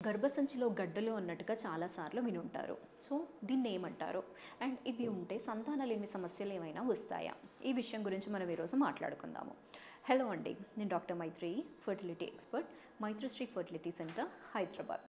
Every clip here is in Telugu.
గర్భసంచిలో గడ్డలు అన్నట్టుగా చాలాసార్లు వినుంటారు. సో దీన్ని ఏమంటారు? అండ్ ఇవి ఉంటే సంతానలేమి సమస్యలు ఏమైనా వస్తాయా? ఈ విషయం గురించి మనం ఈరోజు మాట్లాడుకుందాము. హలో అండి, నేను doctor Maitri, fertility expert, Maitrishri fertility centre, Hyderabad.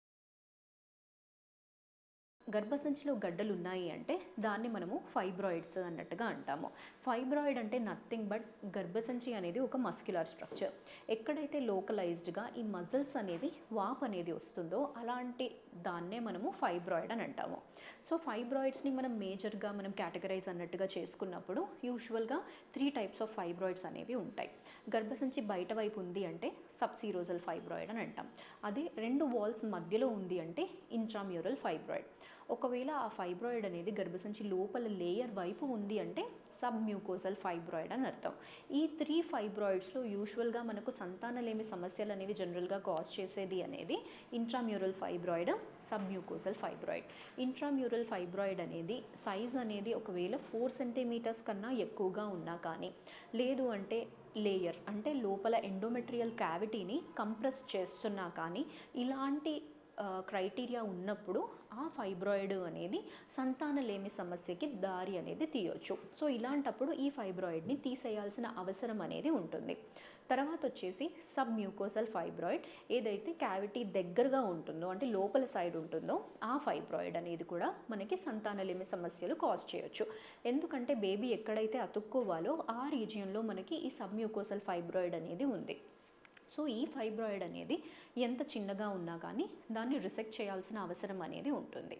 గర్భసంచిలో గడ్డలు ఉన్నాయి అంటే దాన్ని మనము ఫైబ్రాయిడ్స్ అన్నట్టుగా అంటాము. ఫైబ్రాయిడ్ అంటే నథింగ్ బట్ గర్భసంచి అనేది ఒక మస్క్యులర్ స్ట్రక్చర్. ఎక్కడైతే లోకలైజ్డ్గా ఈ మజిల్స్ అనేది వాపు అనేది వస్తుందో అలాంటి దాన్నే మనము ఫైబ్రాయిడ్ అని అంటాము. సో ఫైబ్రాయిడ్స్ని మనం మేజర్గా మనం కేటగరైజ్ అన్నట్టుగా చేసుకున్నప్పుడు యూజువల్గా 3 టైప్స్ ఆఫ్ ఫైబ్రాయిడ్స్ అనేవి ఉంటాయి. గర్భసంచి బయట వైపు ఉంది అంటే సబ్సీరోజల్ ఫైబ్రాయిడ్ అని అంటాం. అది 2 వాల్స్ మధ్యలో ఉంది అంటే ఇంట్రామ్యూరల్ ఫైబ్రాయిడ్. ఒకవేళ ఆ ఫైబ్రాయిడ్ అనేది గర్భసంచి లోపల లేయర్ వైపు ఉంది అంటే సబ్మ్యూకోసల్ ఫైబ్రాయిడ్ అని అర్థం. ఈ 3 ఫైబ్రాయిడ్స్లో యూజువల్గా మనకు సంతానలేమి సమస్యలు అనేవి జనరల్గా కాజ్ చేసేది అనేది intramural fibroid, submucosal fibroid. Intramural fibroid అనేది సైజ్ అనేది ఒకవేళ 4 సెంటీమీటర్స్ కన్నా ఎక్కువగా ఉన్నా కానీ, లేదు అంటే లేయర్ అంటే లోపల ఎండోమెట్రియల్ క్యావిటీని కంప్రెస్ చేస్తున్నా కానీ, ఇలాంటి క్రైటీరియా ఉన్నప్పుడు ఆ ఫైబ్రాయిడ్ అనేది సంతానలేమి సమస్యకి దారి అనేది తీయొచ్చు. సో ఇలాంటప్పుడు ఈ ఫైబ్రాయిడ్ని తీసేయాల్సిన అవసరం అనేది ఉంటుంది. తర్వాత వచ్చేసి సబ్మ్యూకోసల్ ఫైబ్రాయిడ్, ఏదైతే క్యావిటీ దగ్గరగా ఉంటుందో అంటే లోపల సైడ్ ఉంటుందో ఆ ఫైబ్రాయిడ్ అనేది కూడా మనకి సంతానలేమి సమస్యలు కాజ్ చేయొచ్చు. ఎందుకంటే బేబీ ఎక్కడైతే అతుక్కోవాలో ఆ రీజియన్లో మనకి ఈ సబ్మ్యూకోసల్ ఫైబ్రాయిడ్ అనేది ఉంది. సో ఈ ఫైబ్రాయిడ్ అనేది ఎంత చిన్నగా ఉన్నా కానీ దాన్ని రిసెక్ట్ చేయాల్సిన అవసరం అనేది ఉంటుంది.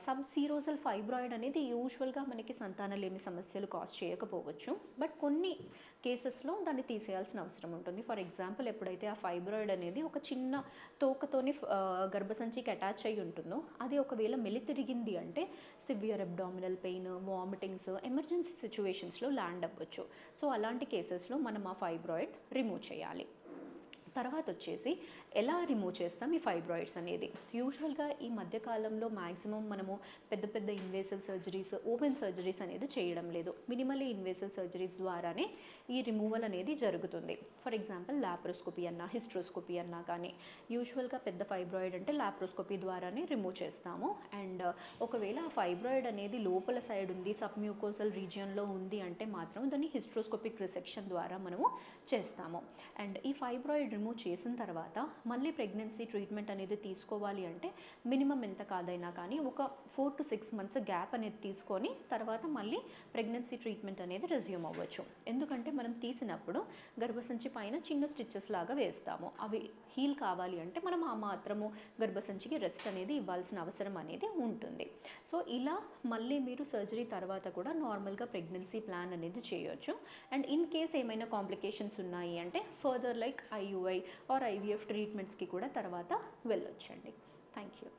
సబ్సీరోజల్ ఫైబ్రాయిడ్ అనేది యూజువల్గా మనకి సంతానలేమి సమస్యలు కాజ్ చేయకపోవచ్చు, బట్ కొన్ని కేసెస్లో దాన్ని తీసేయాల్సిన అవసరం ఉంటుంది. ఫర్ ఎగ్జాంపుల్, ఎప్పుడైతే ఆ ఫైబ్రాయిడ్ అనేది ఒక చిన్న తోకతోని గర్భసంచికి అటాచ్ అయ్యి ఉంటుందో అది ఒకవేళ మెలితిరిగింది అంటే severe abdominal pain, vomitings, emergency సిచ్యువేషన్స్లో ల్యాండ్ అవ్వచ్చు. సో అలాంటి కేసెస్లో మనం ఆ ఫైబ్రాయిడ్ రిమూవ్ చేయాలి. తర్వాత వచ్చేసి ఎలా రిమూవ్ చేస్తాం ఈ ఫైబ్రాయిడ్స్ అనేది? యూజువల్గా ఈ మధ్యకాలంలో మ్యాక్సిమం మనము పెద్ద పెద్ద ఇన్వేసివ్ సర్జరీస్, ఓపెన్ సర్జరీస్ అనేది చేయడం లేదు. మినిమల్లీ ఇన్వేసివ్ సర్జరీస్ ద్వారానే ఈ రిమూవల్ అనేది జరుగుతుంది. ఫర్ ఎగ్జాంపుల్ లాప్రోస్కోపీ అన్నా, హిస్ట్రోస్కోపీ అన్నా కానీ యూజువల్గా పెద్ద ఫైబ్రాయిడ్ అంటే లాప్రోస్కోపీ ద్వారానే రిమూవ్ చేస్తాము. అండ్ ఒకవేళ ఆ ఫైబ్రాయిడ్ అనేది లోపల సైడ్ ఉంది, సబ్మ్యూకోసల్ రీజియన్లో ఉంది అంటే మాత్రం దాన్ని హిస్ట్రోస్కోపిక్ రిసెక్షన్ ద్వారా మనము చేస్తాము. అండ్ ఈ ఫైబ్రాయిడ్ రిమూవ్ చేసిన తర్వాత మళ్ళీ ప్రెగ్నెన్సీ ట్రీట్మెంట్ అనేది తీసుకోవాలి అంటే మినిమం ఎంత కాదైనా కానీ ఒక 4 to 6 months గ్యాప్ అనేది తీసుకొని తర్వాత మళ్ళీ ప్రెగ్నెన్సీ ట్రీట్మెంట్ అనేది రెజ్యూమ్ అవ్వచ్చు. ఎందుకంటే మనం తీసినప్పుడు గర్భసంచి పైన చిన్న స్టిచెస్ లాగా వేస్తాము. అవి హీల్ కావాలి అంటే మనం ఆ మాత్రము గర్భసంచికి రెస్ట్ అనేది ఇవ్వాల్సిన అవసరం అనేది ఉంటుంది. సో ఇలా మళ్ళీ మీరు సర్జరీ తర్వాత కూడా నార్మల్గా ప్రెగ్నెన్సీ ప్లాన్ అనేది చేయొచ్చు. అండ్ ఇన్ కేస్ ఏమైనా కాంప్లికేషన్స్ ఉన్నాయి అంటే further like IUI or IVF ట్రీట్మెంట్స్కి కూడా తర్వాత వెళ్ళొచ్చండి. Thank you.